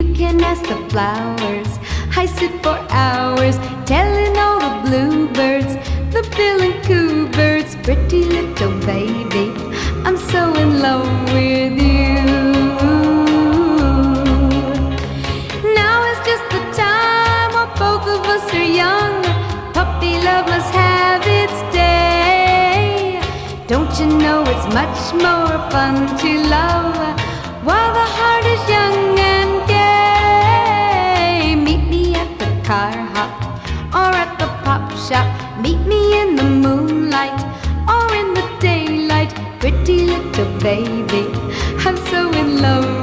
You can ask the flowers. I sit for hours telling all the bluebirds, the bill and coo birds, pretty little baby, I'm so in love with you. Now is just the time while both of us are young. Puppy love must have its day. Don't you know it's much more fun to love while the heart is young and gay? Meet me at the car hop or at the pop shop. Meet me in the moonlight or in the daylight. Pretty little baby, I'm so in love